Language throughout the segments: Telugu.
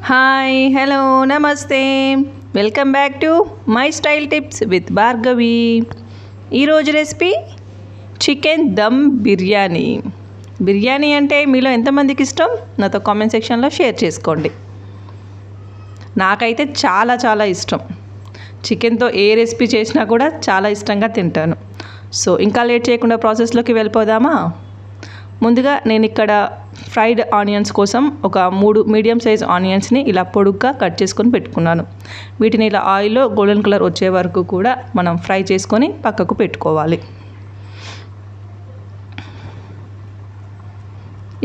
హాయ్ హలో నమస్తే welcome back to my style tips with Bhargavi. ఈరోజు రెసిపీ చికెన్ దమ్ బిర్యానీ. బిర్యానీ అంటే మీలో ఎంతమందికి ఇష్టం నాతో కామెంట్ సెక్షన్లో షేర్ చేసుకోండి. నాకైతే చాలా చాలా ఇష్టం. చికెన్తో ఏ రెసిపీ చేసినా కూడా చాలా ఇష్టంగా తింటాను. సో ఇంకా లేట్ చేయకుండా ప్రాసెస్లోకి వెళ్ళిపోదామా. ముందుగా నేను ఇక్కడ ఫ్రైడ్ ఆనియన్స్ కోసం ఒక 3 మీడియం సైజ్ ఆనియన్స్ని ఇలా పొడుగ్గా కట్ చేసుకొని పెట్టుకున్నాను. వీటిని ఇలా ఆయిల్లో గోల్డెన్ కలర్ వచ్చే వరకు కూడా మనం ఫ్రై చేసుకొని పక్కకు పెట్టుకోవాలి.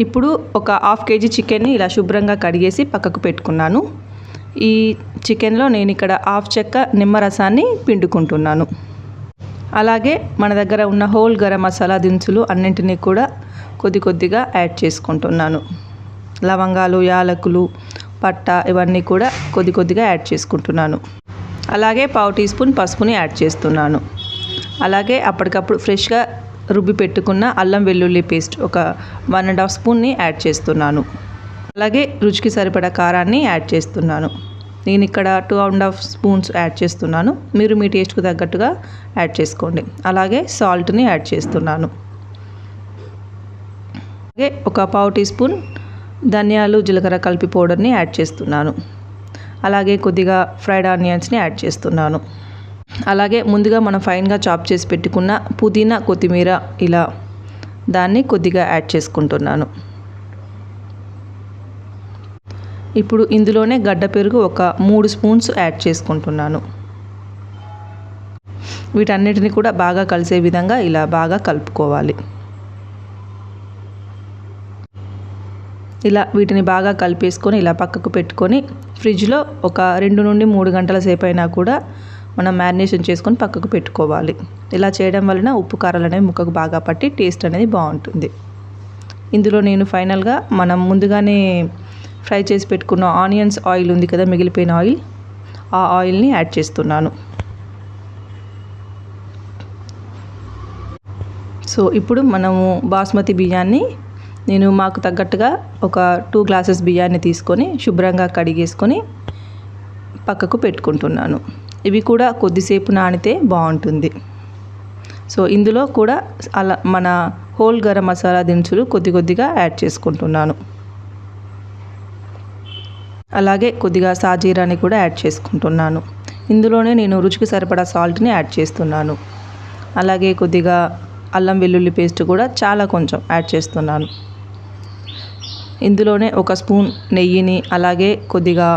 ఇప్పుడు ఒక హాఫ్ కేజీ చికెన్ని ఇలా శుభ్రంగా కడిగేసి పక్కకు పెట్టుకున్నాను. ఈ చికెన్లో నేను ఇక్కడ హాఫ్ చెక్క నిమ్మరసాన్ని పిండుకుంటున్నాను. అలాగే మన దగ్గర ఉన్న హోల్ గరం మసాలా దినుసులు అన్నింటినీ కూడా కొద్దిగా యాడ్ చేసుకుంటున్నాను. లవంగాలు, యాలకులు, పట్ట ఇవన్నీ కూడా కొద్దిగా యాడ్ చేసుకుంటున్నాను. అలాగే పావు టీ స్పూన్ పసుపుని యాడ్ చేస్తున్నాను. అలాగే అప్పటికప్పుడు ఫ్రెష్గా రుబ్బి పెట్టుకున్న అల్లం వెల్లుల్లి పేస్ట్ ఒక 1.5 స్పూన్ని యాడ్ చేస్తున్నాను. అలాగే రుచికి సరిపడా కారాన్ని యాడ్ చేస్తున్నాను. నేను ఇక్కడ 2.5 స్పూన్స్ యాడ్ చేస్తున్నాను. మీరు మీ టేస్ట్కు తగ్గట్టుగా యాడ్ చేసుకోండి. అలాగే సాల్ట్ని యాడ్ చేస్తున్నాను. అలాగే ఒక పావు టీ స్పూన్ ధనియాలు, జీలకర్ర కలిపి పౌడర్ని యాడ్ చేస్తున్నాను. అలాగే కొద్దిగా ఫ్రైడ్ ఆనియన్స్ని యాడ్ చేస్తున్నాను. అలాగే ముందుగా మనం ఫైన్గా చాప్ చేసి పెట్టుకున్న పుదీనా, కొత్తిమీర ఇలా దాన్ని కొద్దిగా యాడ్ చేసుకుంటున్నాను. ఇప్పుడు ఇందులోనే గడ్డ పెరుగు ఒక 3 స్పూన్స్ యాడ్ చేసుకుంటున్నాను. వీటన్నిటిని కూడా బాగా కలిసే విధంగా ఇలా బాగా కలుపుకోవాలి. ఇలా వీటిని బాగా కలిపేసుకొని ఇలా పక్కకు పెట్టుకొని ఫ్రిడ్జ్లో ఒక 2 నుండి 3 గంటల సేపు అయినా కూడా మనం మ్యారినేషన్ చేసుకొని పక్కకు పెట్టుకోవాలి. ఇలా చేయడం వలన ఉప్పు కారాలు అనేవి ముక్కకు బాగా పట్టి టేస్ట్ అనేది బాగుంటుంది. ఇందులో నేను ఫైనల్గా మనం ముందుగానే ఫ్రై చేసి పెట్టుకున్న ఆనియన్స్ ఆయిల్ ఉంది కదా, మిగిలిపోయిన ఆయిల్, ఆ ఆయిల్ని యాడ్ చేస్తున్నాను. సో ఇప్పుడు మనము బాస్మతి బియ్యాన్ని నేను మాకు తగ్గట్టుగా ఒక 2 గ్లాసెస్ బియ్యాన్ని తీసుకొని శుభ్రంగా కడిగేసుకొని పక్కకు పెట్టుకుంటున్నాను. ఇవి కూడా కొద్దిసేపు నానితే బాగుంటుంది. సో ఇందులో కూడా అలా మన హోల్ గరం మసాలా దినుసులు కొద్దిగా యాడ్ చేసుకుంటున్నాను. అలాగే కొద్దిగా సాజీరాని కూడా యాడ్ చేసుకుంటున్నాను. ఇందులోనే నేను రుచికి సరిపడా సాల్ట్ని యాడ్ చేస్తున్నాను. అలాగే కొద్దిగా అల్లం వెల్లుల్లి పేస్ట్ కూడా చాలా కొంచెం యాడ్ చేస్తున్నాను. ఇందులోనే ఒక స్పూన్ నెయ్యిని, అలాగే కొద్దిగా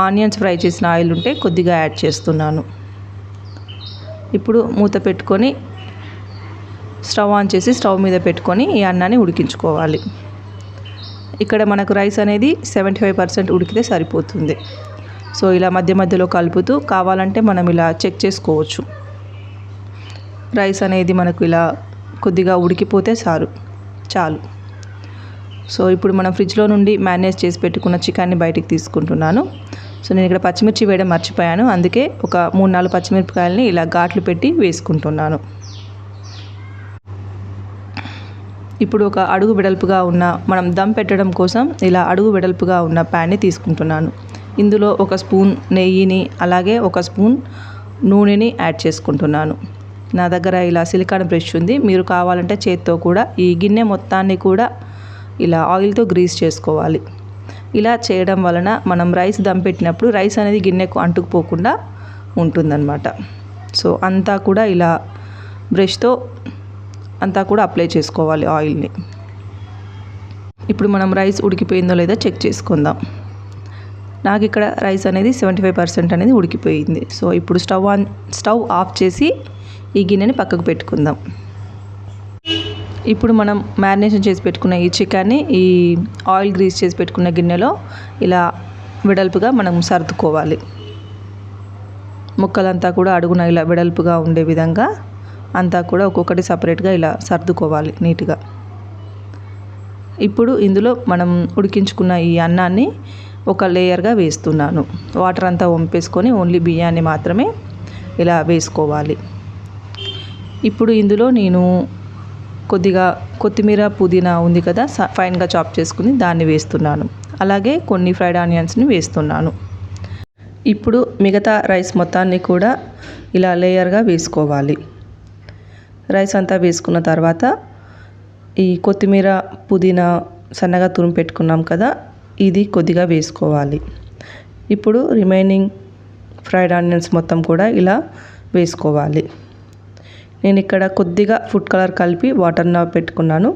ఆనియన్స్ ఫ్రై చేసిన ఆయిల్ ఉంటే కొద్దిగా యాడ్ చేస్తున్నాను. ఇప్పుడు మూత పెట్టుకొని స్టవ్ ఆన్ చేసి స్టవ్ మీద పెట్టుకొని ఈ అన్నాన్ని ఉడికించుకోవాలి. ఇక్కడ మనకు రైస్ అనేది 75% ఉడికితే సరిపోతుంది. సో ఇలా మధ్య మధ్యలో కలుపుతూ కావాలంటే మనం ఇలా చెక్ చేసుకోవచ్చు. రైస్ అనేది మనకు ఇలా కొద్దిగా ఉడికిపోతే చాలు. సో ఇప్పుడు మనం ఫ్రిడ్జ్లో నుండి మ్యారినేట్ చేసి పెట్టుకున్న చికెన్ని బయటికి తీసుకుంటున్నాను. సో నేను ఇక్కడ పచ్చిమిర్చి వేయడం మర్చిపోయాను. అందుకే ఒక 3-4 పచ్చిమిరపకాయలని ఇలా ఘాట్లు పెట్టి వేసుకుంటున్నాను. ఇప్పుడు ఒక అడుగు వెడల్పుగా ఉన్న మనం దమ్ పెట్టడం కోసం ఇలా అడుగు వెడల్పుగా ఉన్న ప్యాన్ని తీసుకుంటున్నాను. ఇందులో ఒక స్పూన్ నెయ్యిని, అలాగే ఒక స్పూన్ నూనెని యాడ్ చేసుకుంటున్నాను. నా దగ్గర ఇలా సిలికాన్ బ్రష్ ఉంది. మీరు కావాలంటే చేత్తో కూడా ఈ గిన్నె మొత్తాన్ని కూడా ఇలా ఆయిల్తో గ్రీస్ చేసుకోవాలి. ఇలా చేయడం వలన మనం రైస్ దమ్ పెట్టినప్పుడు రైస్ అనేది గిన్నెకు అంటుకుపోకుండా ఉంటుందన్నమాట. సో అంతా కూడా ఇలా బ్రష్తో అంతా కూడా అప్లై చేసుకోవాలి ఆయిల్ని. ఇప్పుడు మనం రైస్ ఉడికిపోయిందో లేదో చెక్ చేసుకుందాం. నాకు ఇక్కడ రైస్ అనేది 75% అనేది ఉడికిపోయింది. సో ఇప్పుడు స్టవ్ ఆఫ్ చేసి ఈ గిన్నెని పక్కకు పెట్టుకుందాం. ఇప్పుడు మనం మ్యారినేషన్ చేసి పెట్టుకున్న ఈ చికెన్ని ఈ ఆయిల్ గ్రీస్ చేసి పెట్టుకున్న గిన్నెలో ఇలా వెడల్పుగా మనం సర్దుకోవాలి. ముక్కలంతా కూడా అడుగున ఇలా వెడల్పుగా ఉండే విధంగా అంతా కూడా ఒక్కొక్కటి సపరేట్గా ఇలా సర్దుకోవాలి నీట్గా. ఇప్పుడు ఇందులో మనం ఉడికించుకున్న ఈ అన్నాన్ని ఒక లేయర్గా వేస్తున్నాను. వాటర్ అంతా వంపేసుకొని ఓన్లీ బియ్యాన్ని మాత్రమే ఇలా వేసుకోవాలి. ఇప్పుడు ఇందులో నేను కొద్దిగా కొత్తిమీర పుదీనా ఉంది కదా, ఫైన్గా చాప్ చేసుకుని దాన్ని వేస్తున్నాను. అలాగే కొన్ని ఫ్రైడ్ ఆనియన్స్ని వేస్తున్నాను. ఇప్పుడు మిగతా రైస్ మొత్తాన్ని కూడా ఇలా లేయర్గా వేసుకోవాలి. రైస్ అంతా వేసుకున్న తర్వాత ఈ కొత్తిమీర పుదీనా సన్నగా తురిమి పెట్టుకున్నాం కదా, ఇది కొద్దిగా వేసుకోవాలి. ఇప్పుడు రిమైనింగ్ ఫ్రైడ్ ఆనియన్స్ మొత్తం కూడా ఇలా వేసుకోవాలి. నేను ఇక్కడ కొద్దిగా ఫుడ్ కలర్ కలిపి వాటర్ని పెట్టుకున్నాను.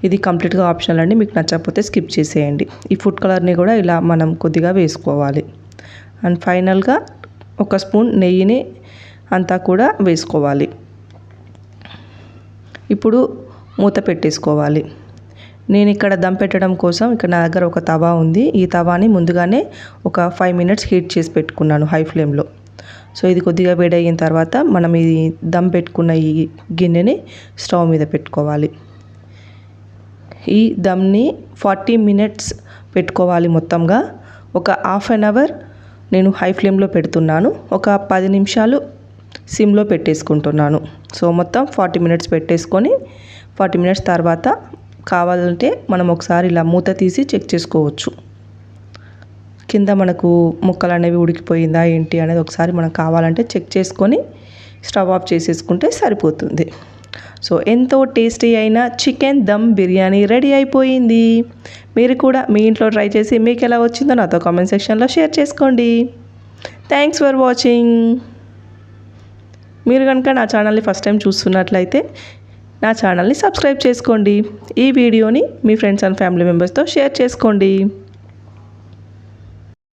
ఇది కంప్లీట్గా ఆప్షనల్ అండి, మీకు నచ్చకపోతే స్కిప్ చేసేయండి. ఈ ఫుడ్ కలర్ని కూడా ఇలా మనం కొద్దిగా వేసుకోవాలి. అండ్ ఫైనల్గా ఒక స్పూన్ నెయ్యిని అంతా కూడా వేసుకోవాలి. ఇప్పుడు మూత పెట్టేసుకోవాలి. నేను ఇక్కడ దమ్ పెట్టడం కోసం ఇక్కడ నా దగ్గర ఒక తవా ఉంది. ఈ తవాని ముందుగానే ఒక 5 మినిట్స్ హీట్ చేసి పెట్టుకున్నాను హై ఫ్లేమ్లో. సో ఇది కొద్దిగా వేడయిన తర్వాత మనం ఈ దమ్ పెట్టుకున్న ఈ గిన్నెని స్టవ్ మీద పెట్టుకోవాలి. ఈ దమ్ని 40 మినిట్స్ పెట్టుకోవాలి. మొత్తంగా ఒక హాఫ్ అన్ అవర్ నేను హై ఫ్లేమ్లో పెడుతున్నాను, ఒక 10 నిమిషాలు సిమ్లో పెట్టేసుకుంటున్నాను. సో మొత్తం 40 మినిట్స్ పెట్టేసుకొని 40 మినిట్స్ తర్వాత కావాలంటే మనం ఒకసారి ఇలా మూత తీసి చెక్ చేసుకోవచ్చు. కింద మనకు ముక్కలు అనేవి ఉడికిపోయిందా ఏంటి అనేది ఒకసారి మనకు కావాలంటే చెక్ చేసుకొని స్టవ్ ఆఫ్ చేసేసుకుంటే సరిపోతుంది. సో ఎంతో టేస్టీ అయిన చికెన్ దమ్ బిర్యానీ రెడీ అయిపోయింది. మీరు కూడా మీ ఇంట్లో ట్రై చేసి మీకు ఎలా వచ్చిందో నాతో కామెంట్ సెక్షన్లో షేర్ చేసుకోండి. Thanks for watching. మీరు కనుక నా ఛానల్ని ఫస్ట్ టైం చూస్తున్నట్లయితే నా ఛానల్ని సబ్స్క్రైబ్ చేసుకోండి. ఈ వీడియోని మీ ఫ్రెండ్స్ అండ్ ఫ్యామిలీ మెంబర్స్తో షేర్ చేసుకోండి.